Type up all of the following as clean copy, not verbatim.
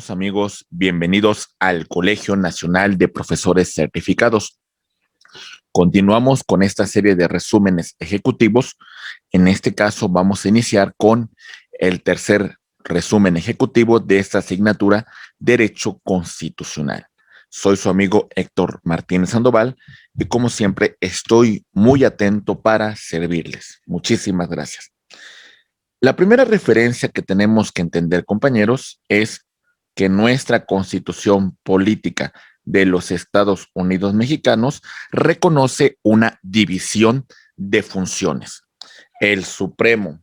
Estimados amigos, bienvenidos al Colegio Nacional de Profesores Certificados. Continuamos con esta serie de resúmenes ejecutivos. En este caso vamos a iniciar con el tercer resumen ejecutivo de esta asignatura, Derecho Constitucional. Soy su amigo Héctor Martínez Sandoval y como siempre estoy muy atento para servirles. Muchísimas gracias. La primera referencia que tenemos que entender, compañeros, es que nuestra Constitución Política de los Estados Unidos Mexicanos reconoce una división de funciones. El Supremo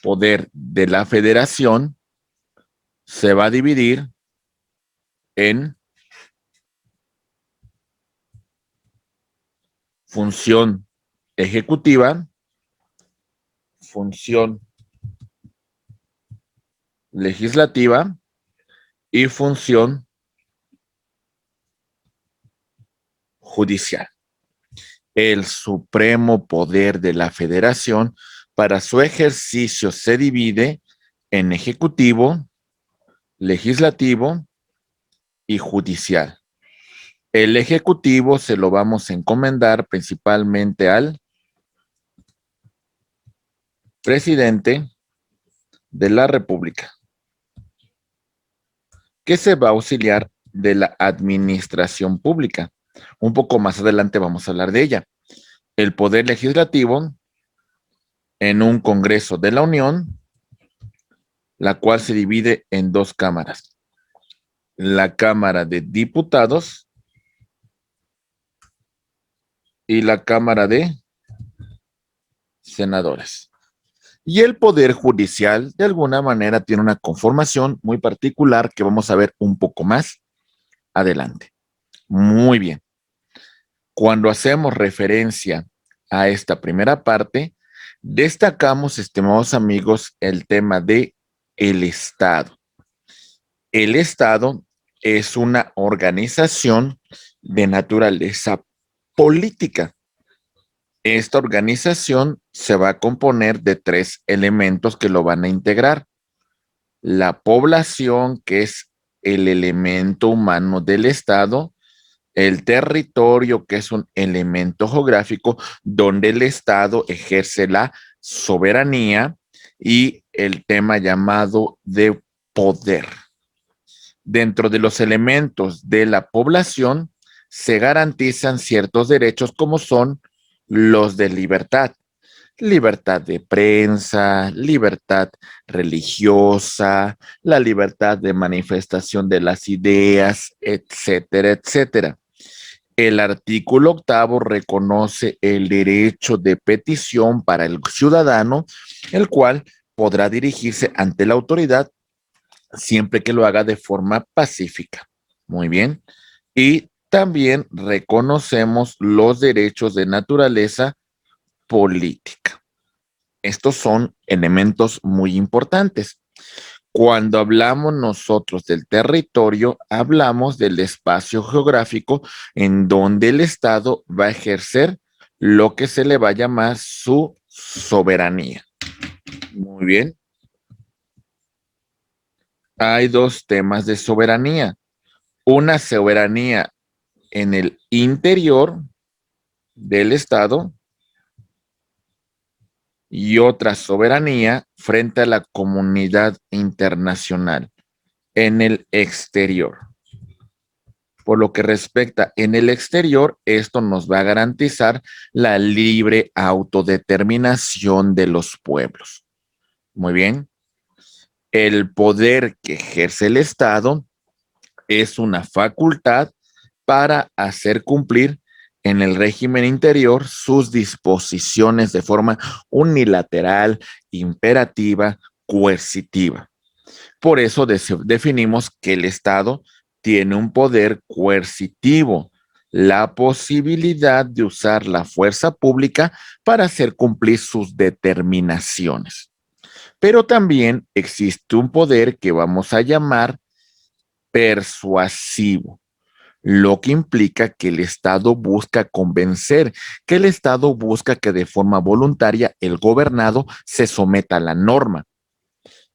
Poder de la Federación se va a dividir en función ejecutiva, función legislativa y función judicial. El supremo poder de la Federación para su ejercicio se divide en ejecutivo, legislativo y judicial. El ejecutivo se lo vamos a encomendar principalmente al presidente de la República, que se va a auxiliar de la administración pública. Un poco más adelante vamos a hablar de ella. El poder legislativo en un Congreso de la Unión, la cual se divide en dos cámaras. La Cámara de Diputados y la Cámara de Senadores. Y el Poder Judicial, de alguna manera, tiene una conformación muy particular que vamos a ver un poco más adelante. Muy bien. Cuando hacemos referencia a esta primera parte, destacamos, estimados amigos, el tema de el Estado. El Estado es una organización de naturaleza política. Esta organización se va a componer de tres elementos que lo van a integrar. La población, que es el elemento humano del Estado, el territorio, que es un elemento geográfico donde el Estado ejerce la soberanía, y el tema llamado de poder. Dentro de los elementos de la población se garantizan ciertos derechos como son los de libertad. Libertad de prensa, libertad religiosa, la libertad de manifestación de las ideas, etcétera, etcétera. El artículo 8 reconoce el derecho de petición para el ciudadano, el cual podrá dirigirse ante la autoridad siempre que lo haga de forma pacífica. Muy bien. Y también reconocemos los derechos de naturaleza política. Estos son elementos muy importantes. Cuando hablamos nosotros del territorio, hablamos del espacio geográfico en donde el Estado va a ejercer lo que se le va a llamar su soberanía. Muy bien. Hay dos temas de soberanía. Una soberanía en el interior del Estado y otra soberanía frente a la comunidad internacional en el exterior. Por lo que respecta en el exterior, esto nos va a garantizar la libre autodeterminación de los pueblos. Muy bien. El poder que ejerce el Estado es una facultad para hacer cumplir en el régimen interior sus disposiciones de forma unilateral, imperativa, coercitiva. Por eso definimos que el Estado tiene un poder coercitivo, la posibilidad de usar la fuerza pública para hacer cumplir sus determinaciones. Pero también existe un poder que vamos a llamar persuasivo. lo que implica que el Estado busca convencer, que el Estado busca que de forma voluntaria el gobernado se someta a la norma.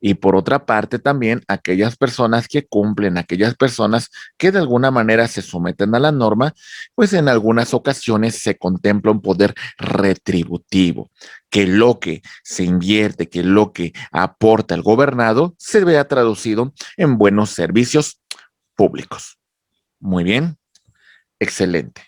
Y por otra parte también aquellas personas que cumplen, aquellas personas que de alguna manera se someten a la norma, pues en algunas ocasiones se contempla un poder retributivo, que lo que se invierte, que lo que aporta el gobernado se vea traducido en buenos servicios públicos. Muy bien, excelente.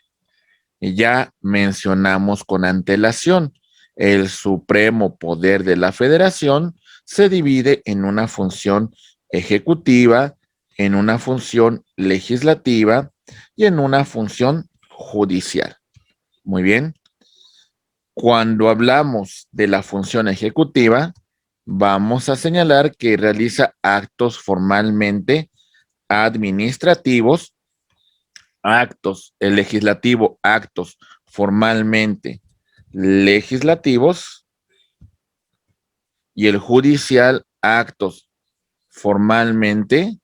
Y ya mencionamos con antelación, el supremo poder de la federación se divide en una función ejecutiva, en una función legislativa y en una función judicial. Muy bien. Cuando hablamos de la función ejecutiva, vamos a señalar que realiza actos formalmente administrativos, el legislativo, actos formalmente legislativos y el judicial, actos formalmente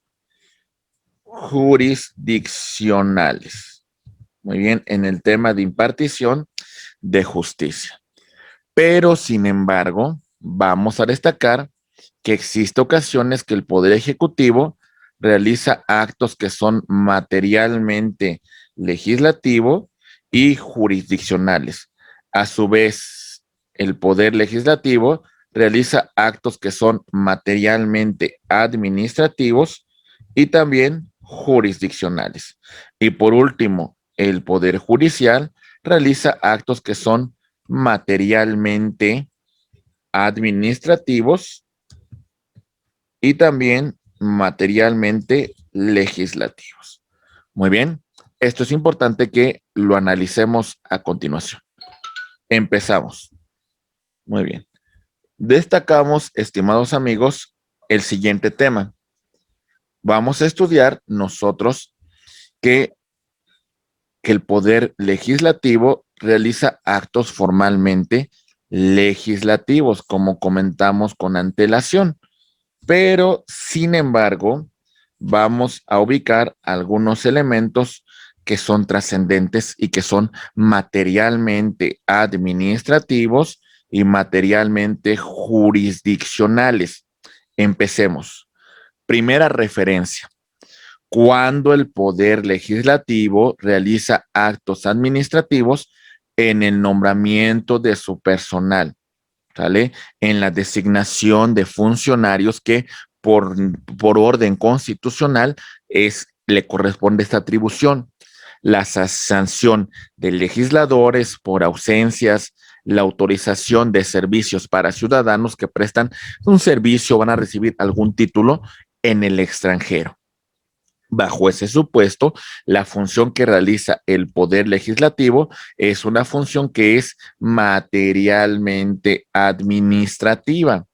jurisdiccionales. Muy bien, en el tema de impartición de justicia. Pero, sin embargo, vamos a destacar que existe ocasiones que el Poder Ejecutivo realiza actos que son materialmente legislativo y jurisdiccionales. A su vez, el Poder Legislativo realiza actos que son materialmente administrativos y también jurisdiccionales. Y por último, el Poder Judicial realiza actos que son materialmente administrativos y también materialmente legislativos. Muy bien, esto es importante que lo analicemos a continuación. Empezamos. Muy bien. Destacamos, estimados amigos, el siguiente tema. Vamos a estudiar nosotros que el poder legislativo realiza actos formalmente legislativos, como comentamos con antelación. Pero, sin embargo, vamos a ubicar algunos elementos que son trascendentes y que son materialmente administrativos y materialmente jurisdiccionales. Empecemos. Primera referencia. Cuando el poder legislativo realiza actos administrativos en el nombramiento de su personal, ¿sale? En la designación de funcionarios que por orden constitucional le corresponde esta atribución. La sanción de legisladores por ausencias, la autorización de servicios para ciudadanos que prestan un servicio, van a recibir algún título en el extranjero. Bajo ese supuesto, la función que realiza el Poder Legislativo es una función que es materialmente administrativa.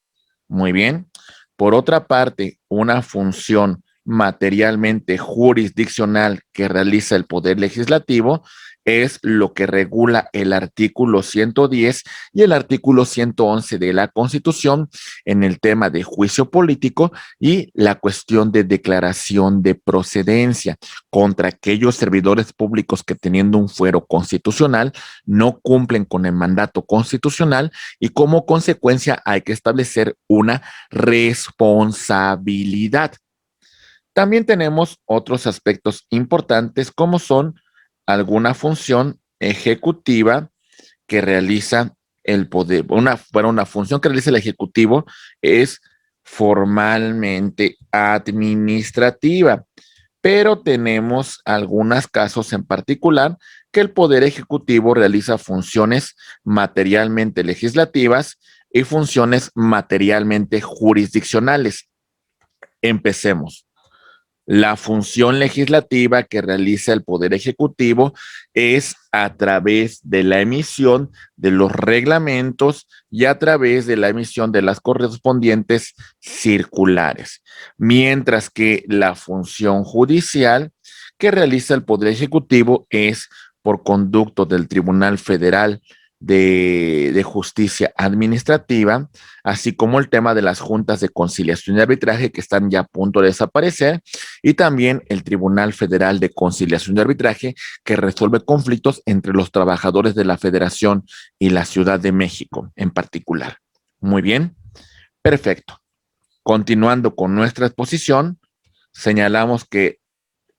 Muy bien. Por otra parte, una función materialmente jurisdiccional que realiza el Poder Legislativo es lo que regula el artículo 110 y el artículo 111 de la Constitución en el tema de juicio político y la cuestión de declaración de procedencia contra aquellos servidores públicos que teniendo un fuero constitucional no cumplen con el mandato constitucional y como consecuencia hay que establecer una responsabilidad. También tenemos otros aspectos importantes como son alguna función ejecutiva que realiza el poder, una función que realiza el ejecutivo es formalmente administrativa, pero tenemos algunos casos en particular que el poder ejecutivo realiza funciones materialmente legislativas y funciones materialmente jurisdiccionales. Empecemos. La función legislativa que realiza el Poder Ejecutivo es a través de la emisión de los reglamentos y a través de la emisión de las correspondientes circulares, mientras que la función judicial que realiza el Poder Ejecutivo es por conducto del Tribunal Federal de justicia administrativa, así como el tema de las juntas de conciliación y arbitraje que están ya a punto de desaparecer, y también el Tribunal Federal de Conciliación y Arbitraje que resuelve conflictos entre los trabajadores de la Federación y la Ciudad de México en particular. Muy bien, perfecto. Continuando con nuestra exposición, señalamos que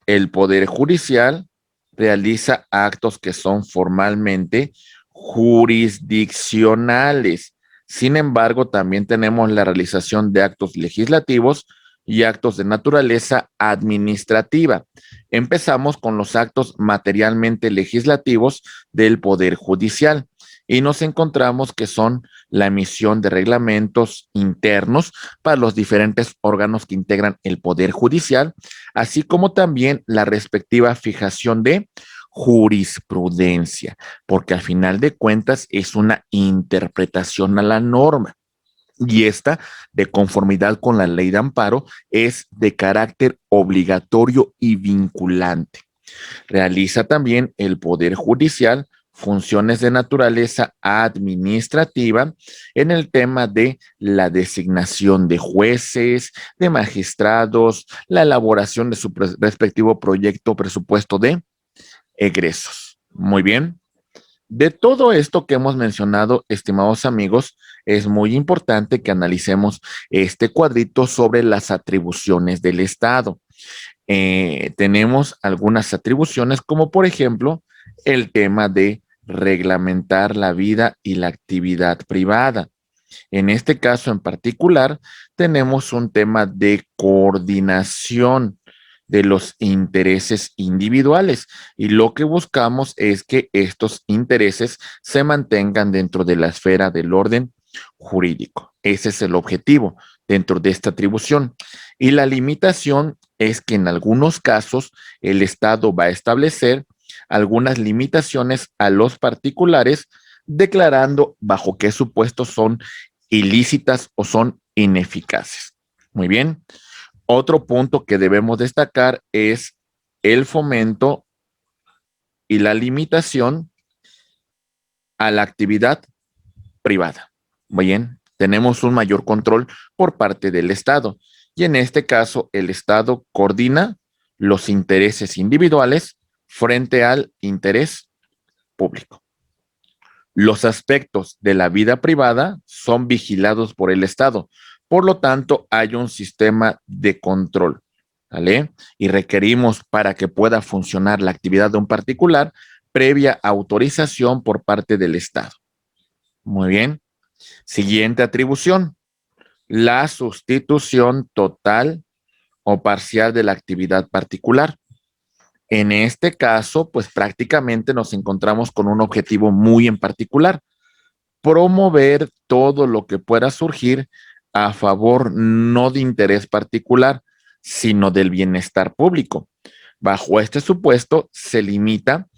el Poder Judicial realiza actos que son formalmente jurisdiccionales. Sin embargo, también tenemos la realización de actos legislativos y actos de naturaleza administrativa. Empezamos con los actos materialmente legislativos del Poder Judicial y nos encontramos que son la emisión de reglamentos internos para los diferentes órganos que integran el Poder Judicial, así como también la respectiva fijación de jurisprudencia, porque al final de cuentas es una interpretación a la norma. Y esta, de conformidad con la ley de amparo, es de carácter obligatorio y vinculante. Realiza también el Poder Judicial funciones de naturaleza administrativa en el tema de la designación de jueces, de magistrados, la elaboración de su respectivo proyecto presupuesto de egresos. Muy bien. De todo esto que hemos mencionado, estimados amigos, es muy importante que analicemos este cuadrito sobre las atribuciones del Estado. Tenemos algunas atribuciones como por ejemplo el tema de reglamentar la vida y la actividad privada. En este caso en particular, tenemos un tema de coordinación de los intereses individuales y lo que buscamos es que estos intereses se mantengan dentro de la esfera del orden jurídico. Ese es el objetivo dentro de esta atribución. Y la limitación es que en algunos casos el Estado va a establecer algunas limitaciones a los particulares, declarando bajo qué supuestos son ilícitas o son ineficaces. Muy bien. Otro punto que debemos destacar es el fomento y la limitación a la actividad privada. Muy bien, tenemos un mayor control por parte del Estado y en este caso el Estado coordina los intereses individuales frente al interés público. Los aspectos de la vida privada son vigilados por el Estado. Por lo tanto, hay un sistema de control, ¿vale? Y requerimos para que pueda funcionar la actividad de un particular previa autorización por parte del Estado. Muy bien. Siguiente atribución, la sustitución total o parcial de la actividad particular. En este caso, pues prácticamente nos encontramos con un objetivo muy en particular, promover todo lo que pueda surgir a favor no de interés particular, sino del bienestar público. Bajo este supuesto, se limita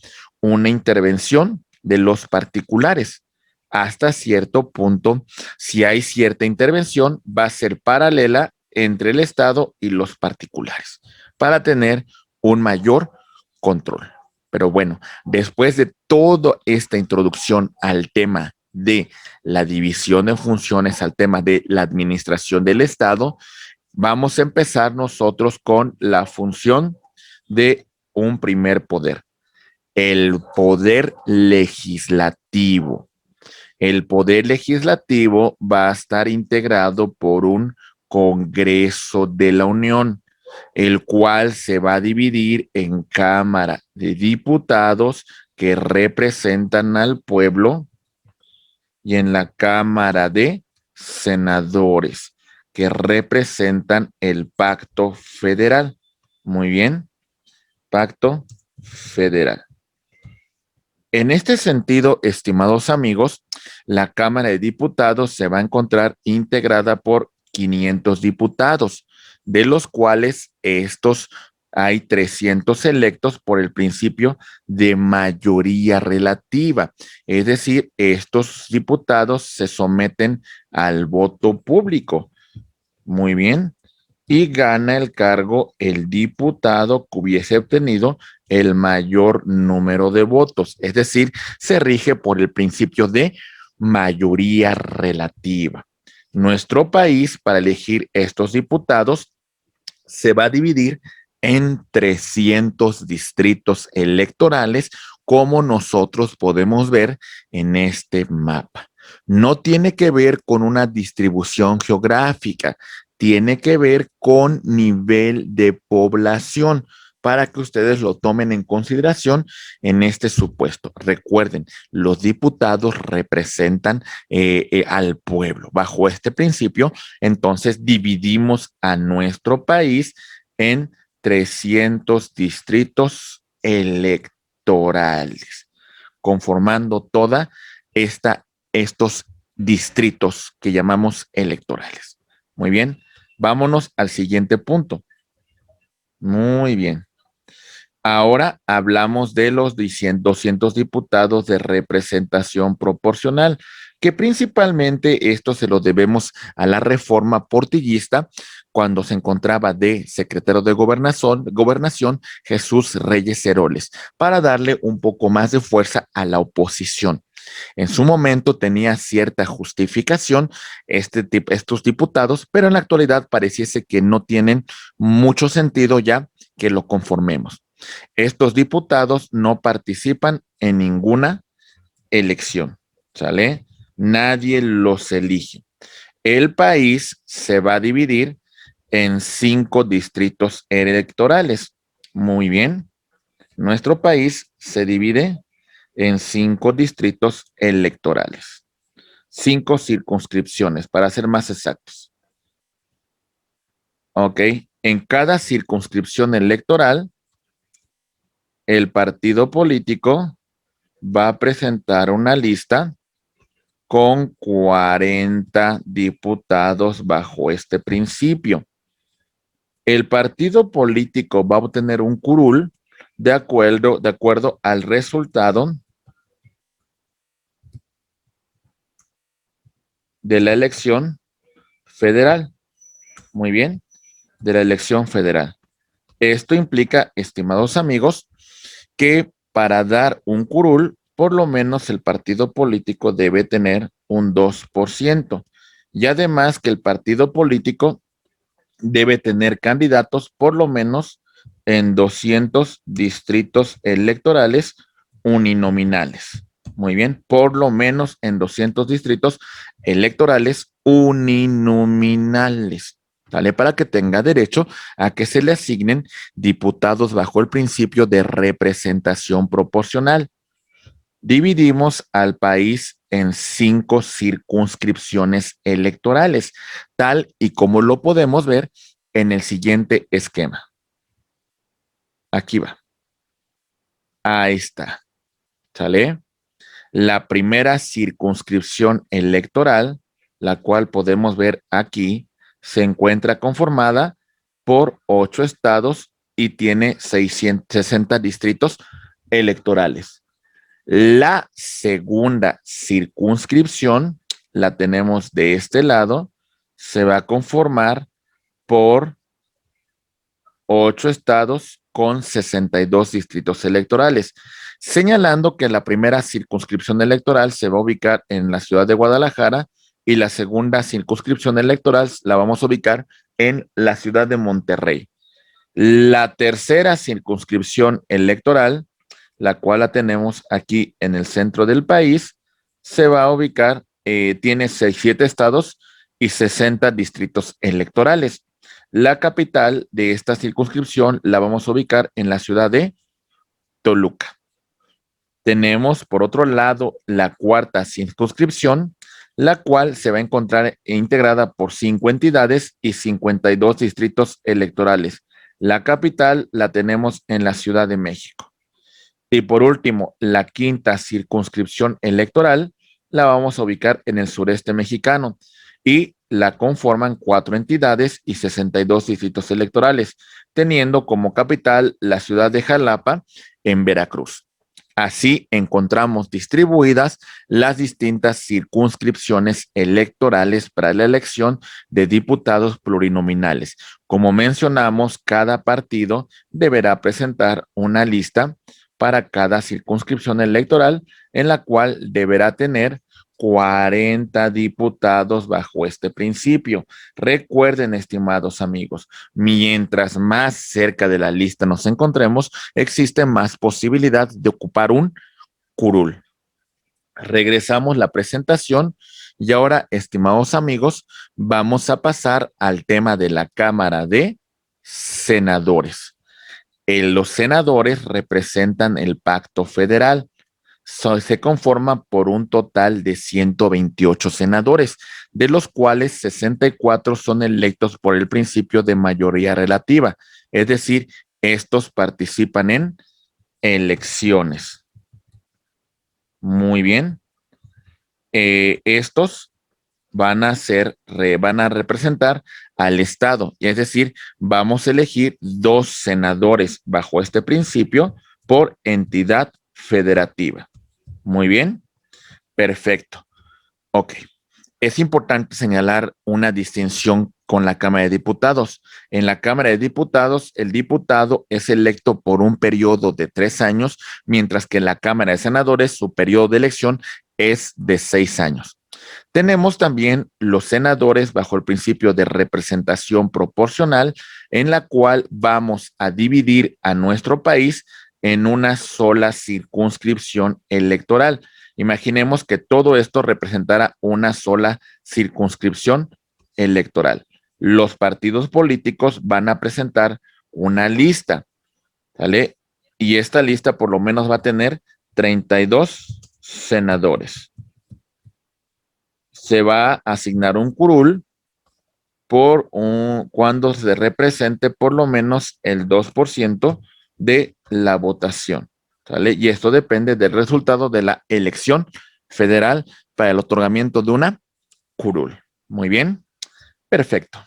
una intervención de los particulares. Hasta cierto punto, si hay cierta intervención, va a ser paralela entre el Estado y los particulares para tener un mayor control. Pero bueno, después de toda esta introducción al tema de la división de funciones, al tema de la administración del Estado, vamos a empezar nosotros con la función de un primer poder, el poder legislativo. El poder legislativo va a estar integrado por un Congreso de la Unión, el cual se va a dividir en Cámara de Diputados que representan al pueblo y en la Cámara de Senadores que representan el Pacto Federal. Muy bien, Pacto Federal. En este sentido, estimados amigos, la Cámara de Diputados se va a encontrar integrada por 500 diputados, de los cuales estos hay 300 electos por el principio de mayoría relativa. Es decir, estos diputados se someten al voto público. Muy bien. Y gana el cargo el diputado que hubiese obtenido el mayor número de votos, es decir, se rige por el principio de mayoría relativa. Nuestro país, para elegir estos diputados, se va a dividir en 300 distritos electorales, como nosotros podemos ver en este mapa. No tiene que ver con una distribución geográfica, tiene que ver con nivel de población, para que ustedes lo tomen en consideración en este supuesto. Recuerden, los diputados representan al pueblo. Bajo este principio, entonces dividimos a nuestro país en 300 distritos electorales, conformando toda estos distritos que llamamos electorales. Muy bien, vámonos al siguiente punto. Muy bien. Ahora hablamos de los 200 diputados de representación proporcional, que principalmente esto se lo debemos a la reforma portiguista cuando se encontraba de secretario de gobernación Jesús Reyes Heroles, para darle un poco más de fuerza a la oposición. En su momento tenía cierta justificación estos diputados, pero en la actualidad pareciese que no tienen mucho sentido ya que lo conformemos. Estos diputados no participan en ninguna elección, ¿sale? Nadie los elige. El país se va a dividir en 5 distritos electorales. Muy bien. Nuestro país se divide en 5 distritos electorales. 5 circunscripciones, para ser más exactos. Ok. En cada circunscripción electoral, el partido político va a presentar una lista con 40 diputados bajo este principio. El partido político va a obtener un curul de acuerdo al resultado de la elección federal. Muy bien, de la elección federal. Esto implica, estimados amigos, que para dar un curul, por lo menos el partido político debe tener un 2%. Y además que el partido político debe tener candidatos por lo menos en 200 distritos electorales uninominales. Muy bien, por lo menos en 200 distritos electorales uninominales. ¿Vale? Para que tenga derecho a que se le asignen diputados bajo el principio de representación proporcional. Dividimos al país en 5 circunscripciones electorales, tal y como lo podemos ver en el siguiente esquema. Aquí va. Ahí está. ¿Sale? La primera circunscripción electoral, la cual podemos ver aquí, se encuentra conformada por 8 estados y tiene 660 distritos electorales. La segunda circunscripción la tenemos de este lado, se va a conformar por 8 estados con 62 distritos electorales, señalando que la primera circunscripción electoral se va a ubicar en la ciudad de Guadalajara y la segunda circunscripción electoral la vamos a ubicar en la ciudad de Monterrey. La tercera circunscripción electoral, la cual la tenemos aquí en el centro del país, se va a ubicar, tiene 7 estados y 60 distritos electorales. La capital de esta circunscripción la vamos a ubicar en la ciudad de Toluca. Tenemos, por otro lado, la cuarta circunscripción, la cual se va a encontrar integrada por 5 entidades y 52 distritos electorales. La capital la tenemos en la Ciudad de México. Y por último, la quinta circunscripción electoral la vamos a ubicar en el sureste mexicano y la conforman 4 entidades y 62 distritos electorales, teniendo como capital la ciudad de Jalapa en Veracruz. Así encontramos distribuidas las distintas circunscripciones electorales para la elección de diputados plurinominales. Como mencionamos, cada partido deberá presentar una lista para cada circunscripción electoral en la cual deberá tener 40 diputados bajo este principio. Recuerden, estimados amigos, mientras más cerca de la lista nos encontremos, existe más posibilidad de ocupar un curul. Regresamos la presentación y ahora, estimados amigos, vamos a pasar al tema de la Cámara de Senadores. Los senadores representan el pacto federal. Se conforma por un total de 128 senadores, de los cuales 64 son electos por el principio de mayoría relativa, es decir, estos participan en elecciones. Muy bien. Estos van a representar al Estado, y es decir, vamos a elegir 2 senadores bajo este principio por entidad federativa. Muy bien, perfecto. Ok. Es importante señalar una distinción con la Cámara de Diputados. En la Cámara de Diputados, el diputado es electo por un periodo de 3 años, mientras que en la Cámara de Senadores su periodo de elección es de 6 años. Tenemos también los senadores bajo el principio de representación proporcional, en la cual vamos a dividir a nuestro país en una sola circunscripción electoral. Imaginemos que todo esto representara una sola circunscripción electoral. Los partidos políticos van a presentar una lista, ¿vale? Y esta lista por lo menos va a tener 32 senadores. Se va a asignar un curul cuando se represente por lo menos el 2% de la votación, ¿sale? Y esto depende del resultado de la elección federal para el otorgamiento de una curul. Muy bien, perfecto.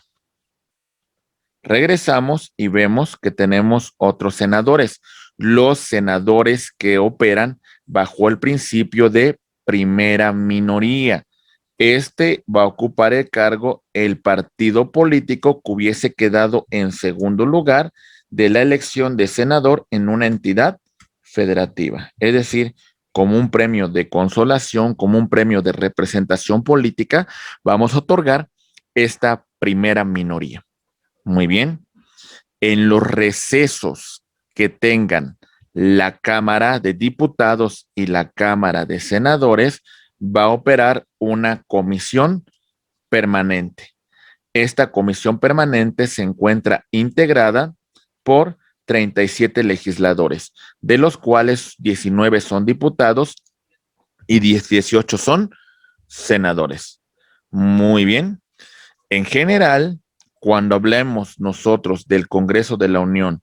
Regresamos y vemos que tenemos otros senadores, los senadores que operan bajo el principio de primera minoría. Este va a ocupar el cargo el partido político que hubiese quedado en segundo lugar de la elección de senador en una entidad federativa. Es decir, como un premio de consolación, como un premio de representación política, vamos a otorgar esta primera minoría. Muy bien. En los recesos que tengan la Cámara de Diputados y la Cámara de Senadores, va a operar una comisión permanente. Esta comisión permanente se encuentra integrada por 37 legisladores, de los cuales 19 son diputados y 18 son senadores. Muy bien. En general, cuando hablemos nosotros del Congreso de la Unión,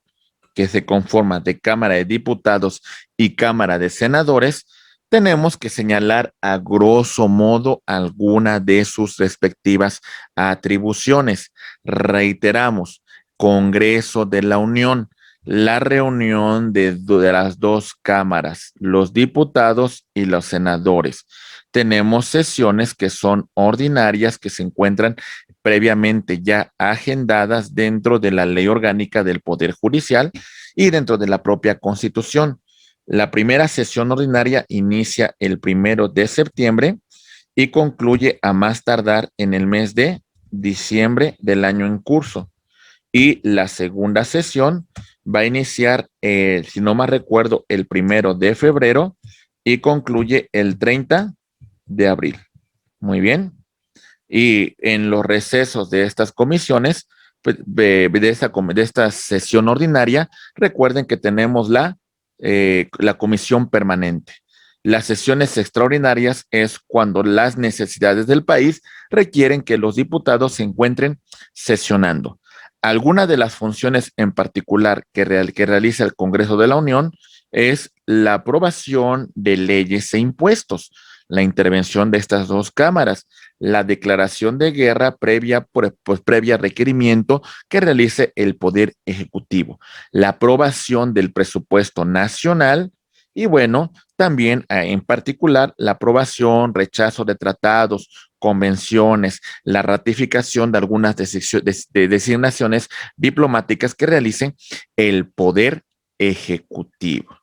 que se conforma de Cámara de Diputados y Cámara de Senadores, tenemos que señalar a grosso modo alguna de sus respectivas atribuciones. Reiteramos, Congreso de la Unión, la reunión de las 2 cámaras, los diputados y los senadores. Tenemos sesiones que son ordinarias, que se encuentran previamente ya agendadas dentro de la Ley Orgánica del Poder Judicial y dentro de la propia Constitución. La primera sesión ordinaria inicia el 1 de septiembre y concluye a más tardar en el mes de diciembre del año en curso. Y la segunda sesión va a iniciar, si no mal recuerdo, el 1 de febrero y concluye el 30 de abril. Muy bien. Y en los recesos de estas comisiones, pues, de esta sesión ordinaria, recuerden que tenemos la comisión permanente. Las sesiones extraordinarias es cuando las necesidades del país requieren que los diputados se encuentren sesionando. Alguna de las funciones en particular que realiza el Congreso de la Unión es la aprobación de leyes e impuestos, la intervención de estas 2 cámaras, la declaración de guerra previa requerimiento que realice el Poder Ejecutivo, la aprobación del presupuesto nacional Y bueno, también en particular la aprobación, rechazo de tratados, convenciones, la ratificación de algunas designaciones diplomáticas que realice el Poder Ejecutivo.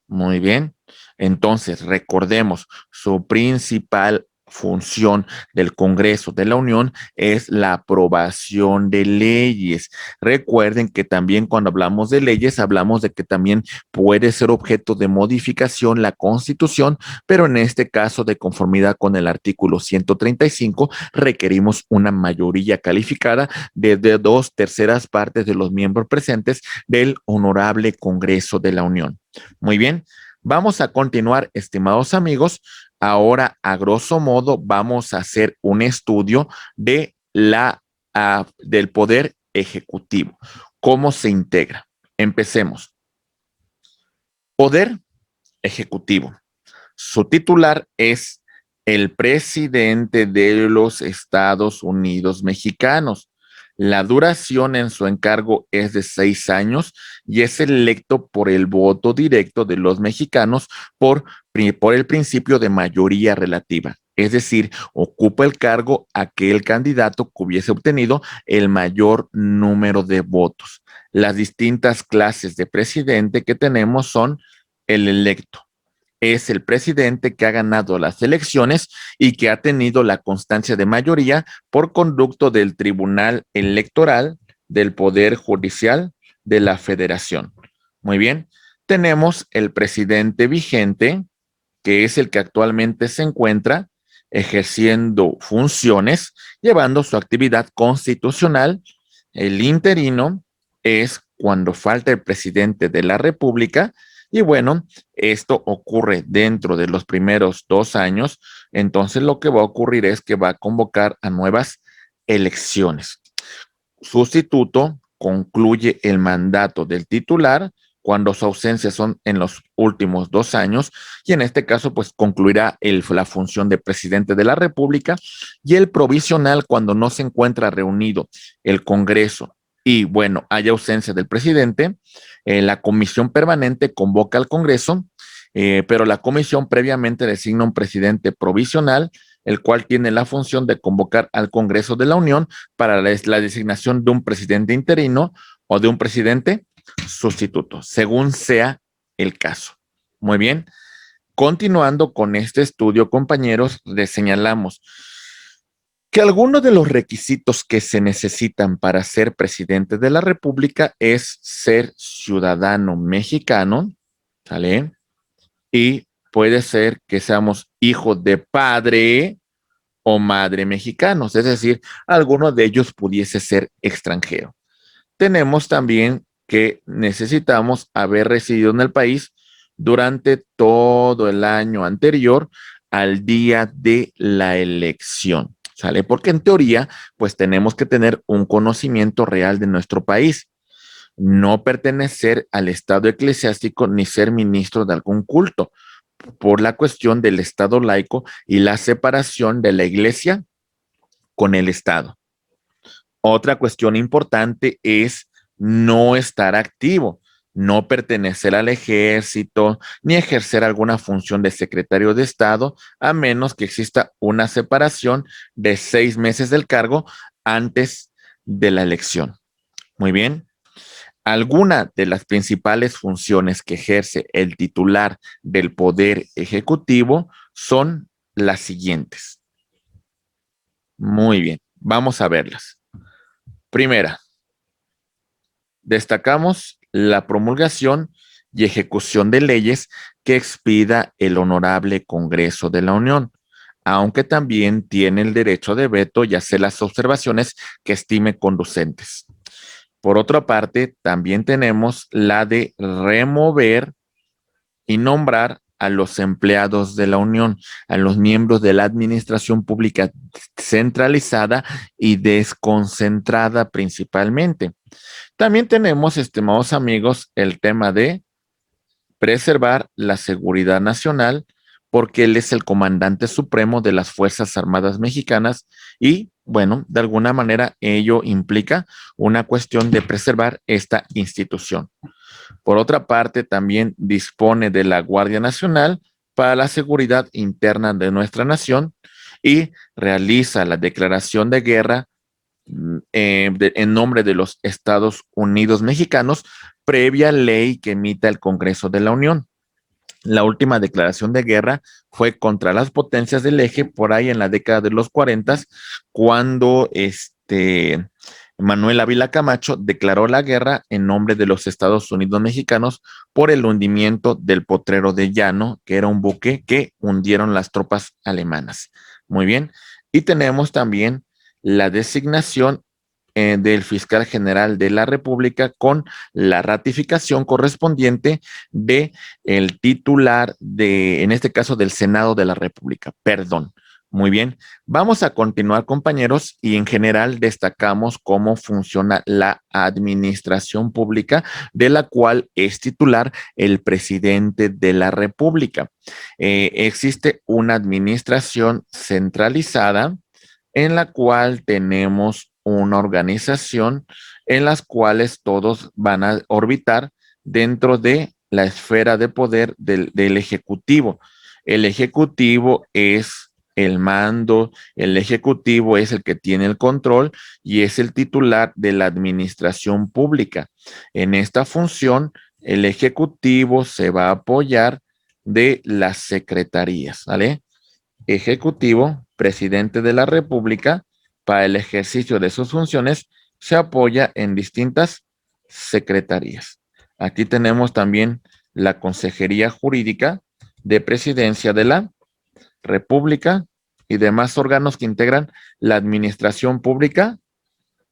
Muy bien. Entonces, recordemos, su principal función del Congreso de la Unión es la aprobación de leyes. Recuerden que también cuando hablamos de leyes, hablamos de que también puede ser objeto de modificación la Constitución, pero en este caso, de conformidad con el artículo 135, requerimos una mayoría calificada de 2/3 de los miembros presentes del Honorable Congreso de la Unión. Muy bien, vamos a continuar, estimados amigos. Ahora, a grosso modo, vamos a hacer un estudio de del poder ejecutivo. ¿Cómo se integra? Empecemos. Poder ejecutivo. Su titular es el presidente de los Estados Unidos mexicanos. La duración en su encargo es de 6 años y es electo por el voto directo de los mexicanos por el principio de mayoría relativa. Es decir, ocupa el cargo aquel candidato que hubiese obtenido el mayor número de votos. Las distintas clases de presidente que tenemos son el electo, es el presidente que ha ganado las elecciones y que ha tenido la constancia de mayoría por conducto del Tribunal Electoral del Poder Judicial de la Federación. Muy bien, tenemos el presidente vigente, que es el que actualmente se encuentra ejerciendo funciones, llevando su actividad constitucional. El interino es cuando falta el presidente de la República. Y bueno, esto ocurre dentro de los primeros 2 años. Entonces lo que va a ocurrir es que va a convocar a nuevas elecciones. Sustituto concluye el mandato del titular cuando su ausencia son en los últimos 2 años, y en este caso pues concluirá la función de presidente de la República, y el provisional cuando no se encuentra reunido el Congreso y bueno, hay ausencia del presidente, la comisión permanente convoca al Congreso, pero la comisión previamente designa un presidente provisional, el cual tiene la función de convocar al Congreso de la Unión para la designación de un presidente interino o de un presidente sustituto, según sea el caso. Muy bien. Continuando con este estudio, compañeros, les señalamos que algunos de los requisitos que se necesitan para ser presidente de la República es ser ciudadano mexicano, ¿sale? Y puede ser que seamos hijos de padre o madre mexicanos, es decir, alguno de ellos pudiese ser extranjero. Tenemos también que necesitamos haber residido en el país durante todo el año anterior al día de la elección, ¿sale? Porque en teoría, pues tenemos que tener un conocimiento real de nuestro país, no pertenecer al estado eclesiástico ni ser ministro de algún culto, por la cuestión del estado laico y la separación de la iglesia con el estado. Otra cuestión importante es no estar activo, no pertenecer al ejército, ni ejercer alguna función de secretario de Estado, a menos que exista una separación de 6 meses del cargo antes de la elección. Muy bien. Alguna de las principales funciones que ejerce el titular del Poder Ejecutivo son las siguientes. Muy bien, vamos a verlas. Primera, destacamos la promulgación y ejecución de leyes que expida el Honorable Congreso de la Unión, aunque también tiene el derecho de veto y hacer las observaciones que estime conducentes. Por otra parte, también tenemos la de remover y nombrar a los empleados de la Unión, a los miembros de la administración pública centralizada y desconcentrada principalmente. También tenemos, estimados amigos, el tema de preservar la seguridad nacional porque él es el comandante supremo de las Fuerzas Armadas Mexicanas y, bueno, de alguna manera ello implica una cuestión de preservar esta institución. Por otra parte, también dispone de la Guardia Nacional para la seguridad interna de nuestra nación y realiza la declaración de guerra en nombre de los Estados Unidos mexicanos, previa ley que emita el Congreso de la Unión. La última declaración de guerra fue contra las potencias del eje por ahí en la década de los 40, cuando Manuel Ávila Camacho declaró la guerra en nombre de los Estados Unidos mexicanos por el hundimiento del Potrero de Llano, que era un buque que hundieron las tropas alemanas. Muy bien. Y tenemos también la designación del fiscal general de la República con la ratificación correspondiente de el titular de, en este caso, del Senado de la República. Perdón. Muy bien, vamos a continuar, compañeros, y en general destacamos cómo funciona la administración pública, de la cual es titular el presidente de la República. Existe una administración centralizada en la cual tenemos una organización en las cuales todos van a orbitar dentro de la esfera de poder del Ejecutivo. El Ejecutivo es el mando, el Ejecutivo es el que tiene el control y es el titular de la administración pública. En esta función, el Ejecutivo se va a apoyar de las secretarías, ¿vale? Ejecutivo, presidente de la República, para el ejercicio de sus funciones, se apoya en distintas secretarías. Aquí tenemos también la Consejería Jurídica de Presidencia de la República y demás órganos que integran la administración pública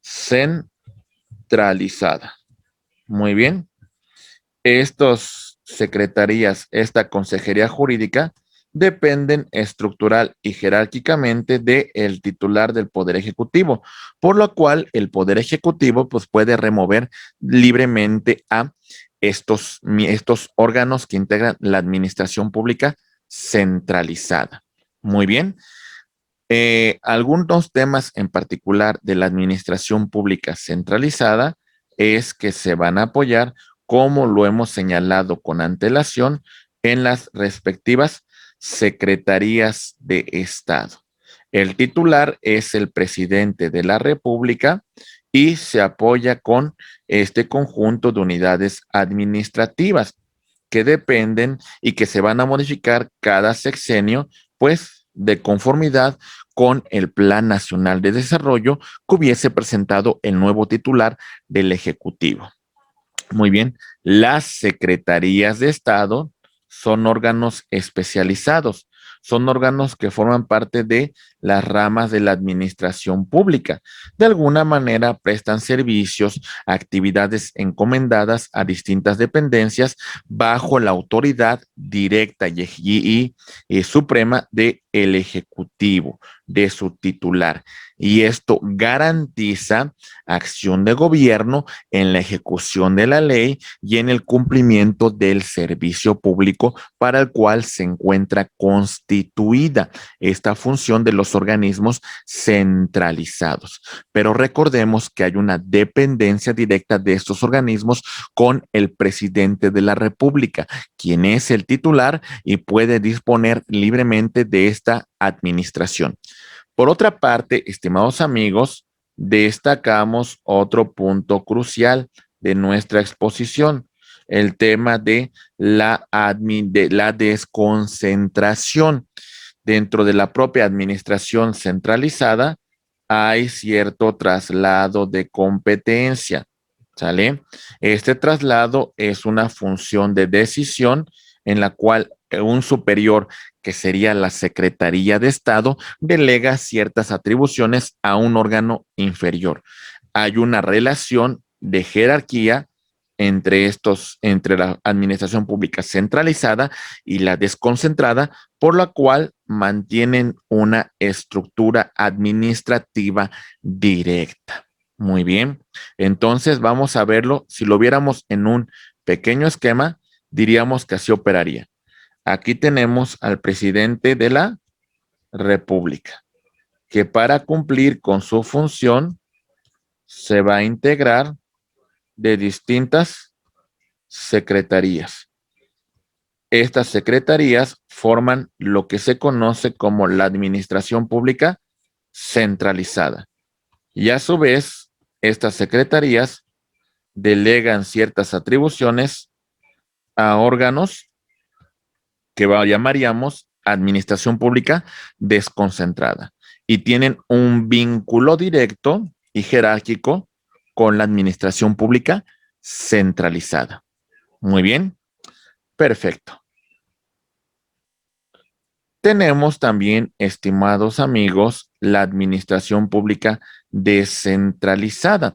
centralizada. Muy bien. Estas secretarías, esta Consejería Jurídica, dependen estructural y jerárquicamente del titular del Poder Ejecutivo, por lo cual el Poder Ejecutivo pues, puede remover libremente a estos órganos que integran la administración pública centralizada. Muy bien. Algunos temas en particular de la administración pública centralizada es que se van a apoyar, como lo hemos señalado con antelación, en las respectivas secretarías de Estado. El titular es el presidente de la República y se apoya con este conjunto de unidades administrativas que dependen y que se van a modificar cada sexenio, pues de conformidad con el Plan Nacional de Desarrollo que hubiese presentado el nuevo titular del Ejecutivo. Muy bien, las secretarías de Estado son órganos especializados, son órganos que forman parte de las ramas de la administración pública. De alguna manera prestan servicios, actividades encomendadas a distintas dependencias bajo la autoridad directa y suprema del Ejecutivo, de su titular. Y esto garantiza acción de gobierno en la ejecución de la ley y en el cumplimiento del servicio público para el cual se encuentra constituida esta función de los organismos centralizados. Pero recordemos que hay una dependencia directa de estos organismos con el presidente de la República, quien es el titular y puede disponer libremente de esta administración. Por otra parte, estimados amigos, destacamos otro punto crucial de nuestra exposición, el tema de la desconcentración. Dentro de la propia administración centralizada hay cierto traslado de competencia, ¿sale? Este traslado es una función de decisión en la cual un superior, que sería la Secretaría de Estado, delega ciertas atribuciones a un órgano inferior. Hay una relación de jerarquía entre la administración pública centralizada y la desconcentrada, por la cual mantienen una estructura administrativa directa. Muy bien, entonces vamos a verlo. Si lo viéramos en un pequeño esquema, diríamos que así operaría. Aquí tenemos al presidente de la República, que para cumplir con su función se va a integrar de distintas secretarías. Estas secretarías forman lo que se conoce como la administración pública centralizada. Y a su vez, estas secretarías delegan ciertas atribuciones a órganos que llamaríamos administración pública desconcentrada y tienen un vínculo directo y jerárquico con la administración pública centralizada. Muy bien, perfecto. Tenemos también, estimados amigos, la administración pública descentralizada.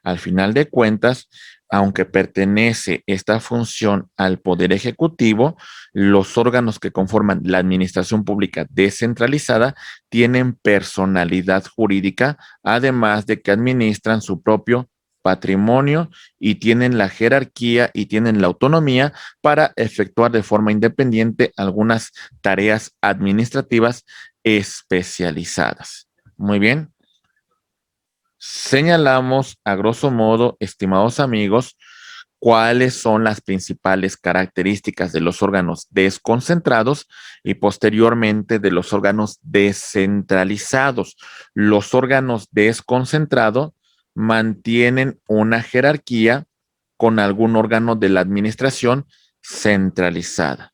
Al final de cuentas, aunque pertenece esta función al Poder Ejecutivo, los órganos que conforman la administración pública descentralizada tienen personalidad jurídica, además de que administran su propio patrimonio y tienen la jerarquía y tienen la autonomía para efectuar de forma independiente algunas tareas administrativas especializadas. Muy bien. Señalamos a grosso modo, estimados amigos, cuáles son las principales características de los órganos desconcentrados y posteriormente de los órganos descentralizados. Los órganos desconcentrados mantienen una jerarquía con algún órgano de la administración centralizada.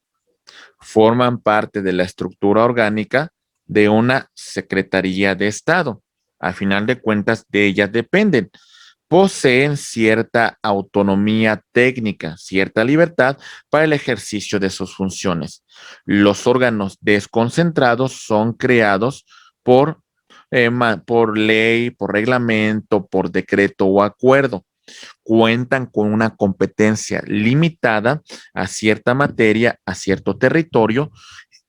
Forman parte de la estructura orgánica de una Secretaría de Estado. Al final de cuentas, de ellas dependen. Poseen cierta autonomía técnica, cierta libertad para el ejercicio de sus funciones. Los órganos desconcentrados son creados por ley, por reglamento, por decreto o acuerdo. Cuentan con una competencia limitada a cierta materia, a cierto territorio.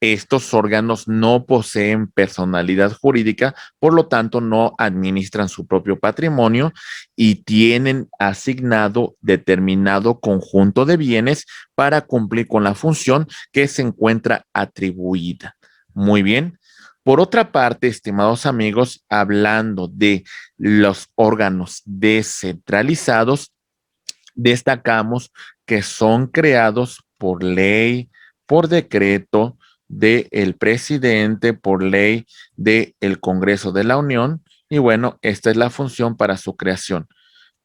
Estos órganos no poseen personalidad jurídica, por lo tanto no administran su propio patrimonio y tienen asignado determinado conjunto de bienes para cumplir con la función que se encuentra atribuida. Muy bien. Por otra parte, estimados amigos, hablando de los órganos descentralizados, destacamos que son creados por ley, por decreto del presidente, por ley del Congreso de la Unión. Y bueno, esta es la función para su creación.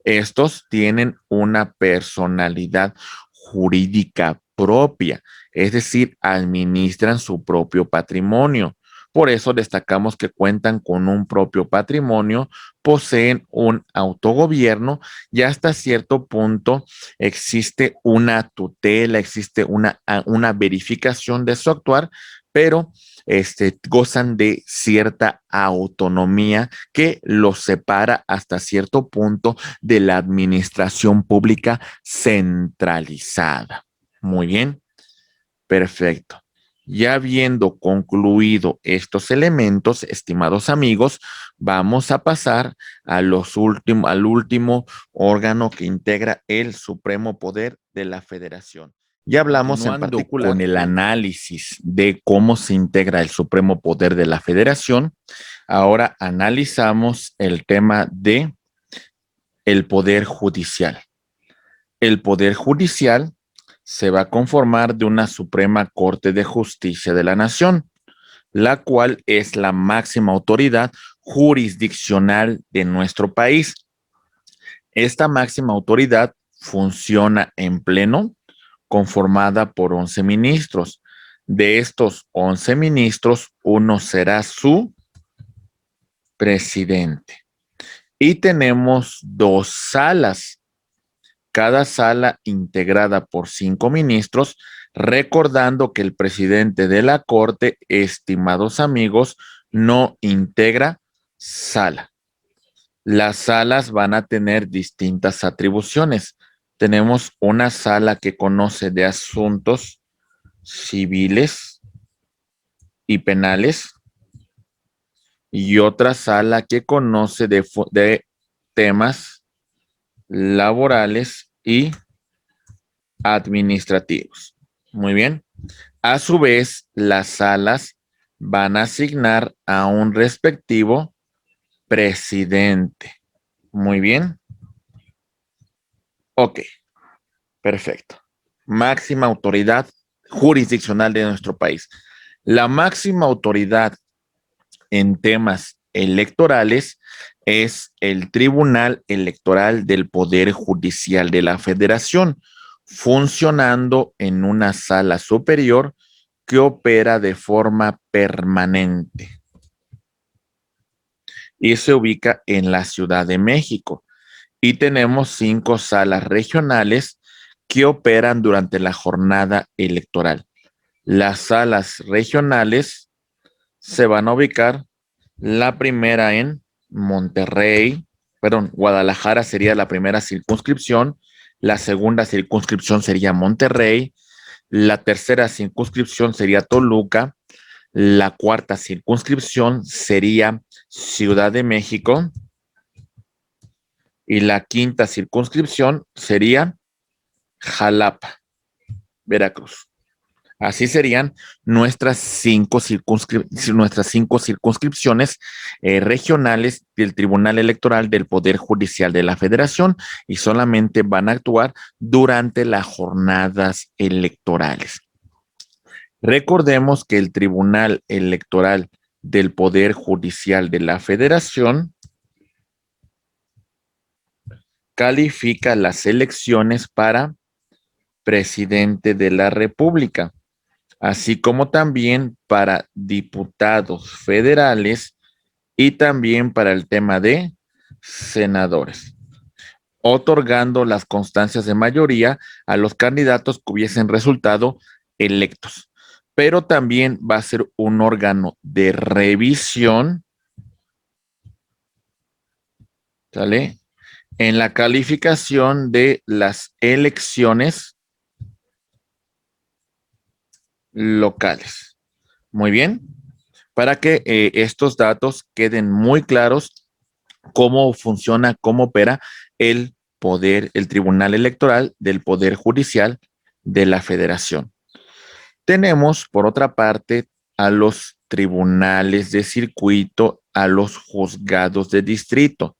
Estos tienen una personalidad jurídica propia, es decir, administran su propio patrimonio. Por eso destacamos que cuentan con un propio patrimonio, poseen un autogobierno y hasta cierto punto existe una tutela, existe una verificación de su actuar, pero gozan de cierta autonomía que los separa hasta cierto punto de la administración pública centralizada. Muy bien, perfecto. Ya habiendo concluido estos elementos, estimados amigos, vamos a pasar al último órgano que integra el supremo poder de la federación. Ya hablamos en particular con el análisis de cómo se integra el supremo poder de la federación. Ahora analizamos el tema de el poder judicial. El poder judicial se va a conformar de una Suprema Corte de Justicia de la Nación, la cual es la máxima autoridad jurisdiccional de nuestro país. Esta máxima autoridad funciona en pleno, conformada por 11 ministros. De estos 11 ministros, uno será su presidente. Y tenemos dos salas, cada sala integrada por 5 ministros, recordando que el presidente de la Corte, estimados amigos, no integra sala. Las salas van a tener distintas atribuciones. Tenemos una sala que conoce de asuntos civiles y penales y otra sala que conoce de temas laborales y administrativos. Muy bien. A su vez, las salas van a asignar a un respectivo presidente. Muy bien. Ok, perfecto. Máxima autoridad jurisdiccional de nuestro país. La máxima autoridad en temas electorales es el Tribunal Electoral del Poder Judicial de la Federación, funcionando en una sala superior que opera de forma permanente y se ubica en la Ciudad de México. Y tenemos 5 salas regionales que operan durante la jornada electoral. Las salas regionales se van a ubicar, la primera en Monterrey, perdón, Guadalajara sería la primera circunscripción, la segunda circunscripción sería Monterrey, la tercera circunscripción sería Toluca, la cuarta circunscripción sería Ciudad de México y la quinta circunscripción sería Jalapa, Veracruz. Así serían nuestras cinco circunscripciones regionales del Tribunal Electoral del Poder Judicial de la Federación y solamente van a actuar durante las jornadas electorales. Recordemos que el Tribunal Electoral del Poder Judicial de la Federación califica las elecciones para presidente de la República, así como también para diputados federales y también para el tema de senadores, otorgando las constancias de mayoría a los candidatos que hubiesen resultado electos. Pero también va a ser un órgano de revisión, ¿sale? En la calificación de las elecciones locales. Muy bien. Para que estos datos queden muy claros cómo funciona, cómo opera el poder, el Tribunal Electoral del Poder Judicial de la Federación. Tenemos, por otra parte, a los tribunales de circuito, a los juzgados de distrito.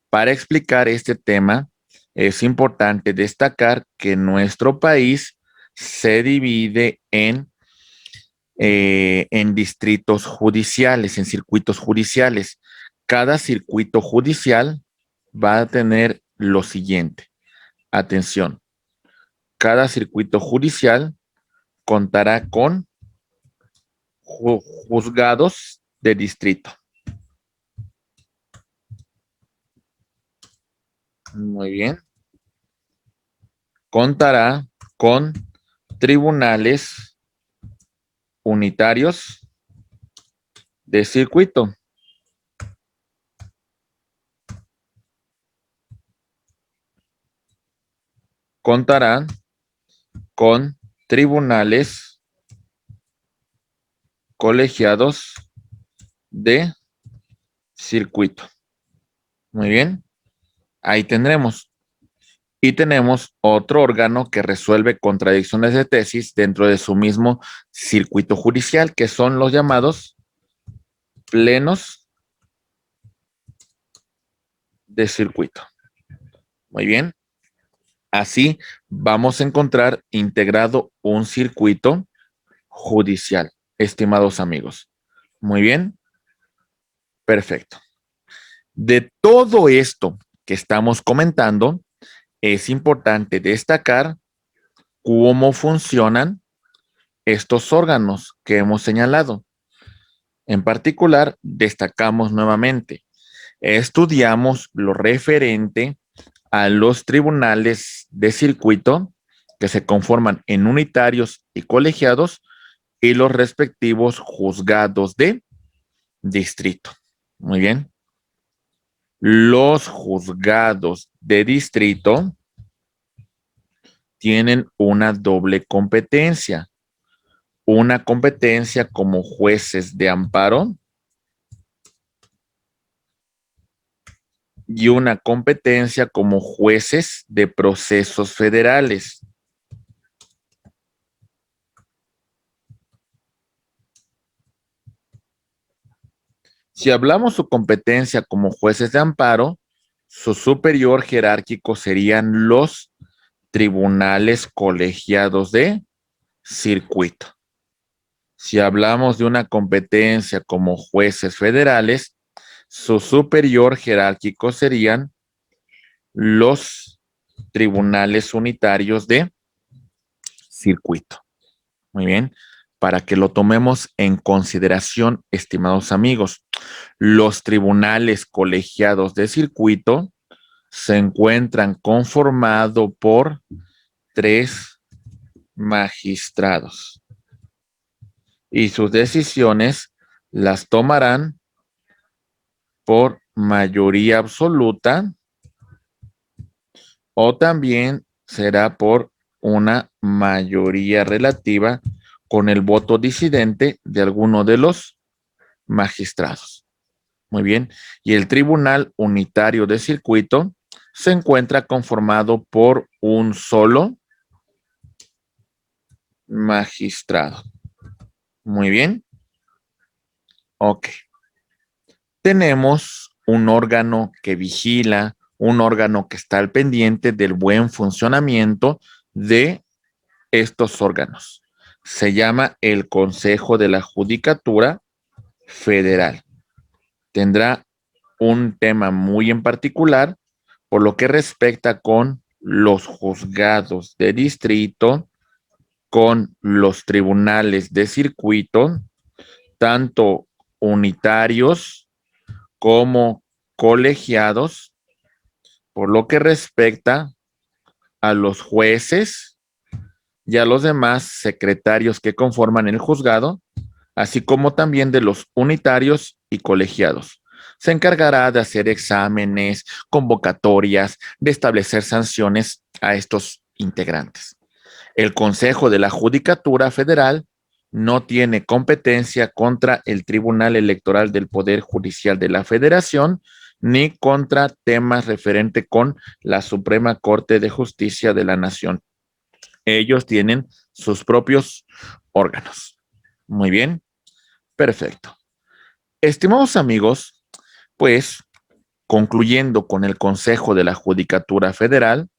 Para explicar este tema, es importante destacar que nuestro país se divide en distritos judiciales, en circuitos judiciales. Cada circuito judicial va a tener lo siguiente. Atención, cada circuito judicial contará con juzgados de distrito. Muy bien. Contará con tribunales unitarios de circuito. Contarán con tribunales colegiados de circuito. Muy bien. Ahí tendremos. Y tenemos otro órgano que resuelve contradicciones de tesis dentro de su mismo circuito judicial, que son los llamados plenos de circuito. Muy bien. Así vamos a encontrar integrado un circuito judicial, estimados amigos. Muy bien. Perfecto. De todo esto que estamos comentando, es importante destacar cómo funcionan estos órganos que hemos señalado. En particular, destacamos nuevamente, estudiamos lo referente a los tribunales de circuito que se conforman en unitarios y colegiados y los respectivos juzgados de distrito. Muy bien. Los juzgados de distrito tienen una doble competencia. Una competencia como jueces de amparo y una competencia como jueces de procesos federales. Si hablamos su competencia como jueces de amparo, su superior jerárquico serían los tribunales colegiados de circuito. Si hablamos de una competencia como jueces federales, su superior jerárquico serían los tribunales unitarios de circuito. Muy bien, para que lo tomemos en consideración, estimados amigos, los tribunales colegiados de circuito se encuentran conformados por 3 magistrados y sus decisiones las tomarán por mayoría absoluta o también será por una mayoría relativa con el voto disidente de alguno de los magistrados. Muy bien. Y el Tribunal Unitario de Circuito se encuentra conformado por un solo magistrado. Muy bien. Ok. Tenemos un órgano que vigila, un órgano que está al pendiente del buen funcionamiento de estos órganos. Se llama el Consejo de la Judicatura Federal. Tendrá un tema muy en particular por lo que respecta con los juzgados de distrito, con los tribunales de circuito, tanto unitarios como colegiados, por lo que respecta a los jueces y a los demás secretarios que conforman el juzgado, así como también de los unitarios y colegiados. Se encargará de hacer exámenes, convocatorias, de establecer sanciones a estos integrantes. El Consejo de la Judicatura Federal no tiene competencia contra el Tribunal Electoral del Poder Judicial de la Federación ni contra temas referentes con la Suprema Corte de Justicia de la Nación. Ellos tienen sus propios órganos. Muy bien, perfecto. Estimados amigos, pues concluyendo con el Consejo de la Judicatura Federal,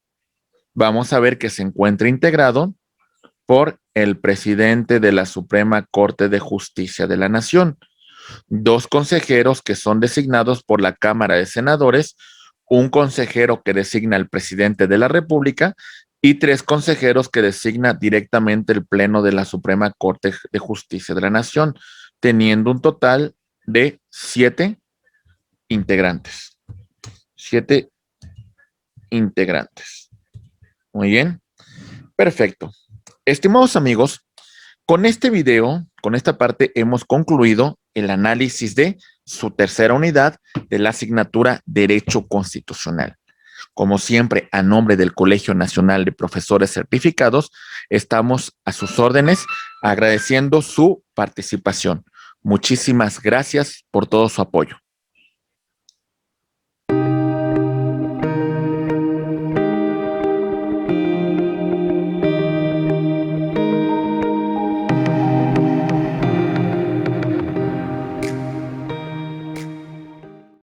vamos a ver que se encuentra integrado por el presidente de la Suprema Corte de Justicia de la Nación, 2 consejeros que son designados por la Cámara de Senadores, un consejero que designa el presidente de la República y 3 consejeros que designa directamente el Pleno de la Suprema Corte de Justicia de la Nación, teniendo un total de 7 integrantes. 7 integrantes. Muy bien. Perfecto. Estimados amigos, con este video, con esta parte, hemos concluido el análisis de su tercera unidad de la asignatura Derecho Constitucional. Como siempre, a nombre del Colegio Nacional de Profesores Certificados, estamos a sus órdenes agradeciendo su participación. Muchísimas gracias por todo su apoyo.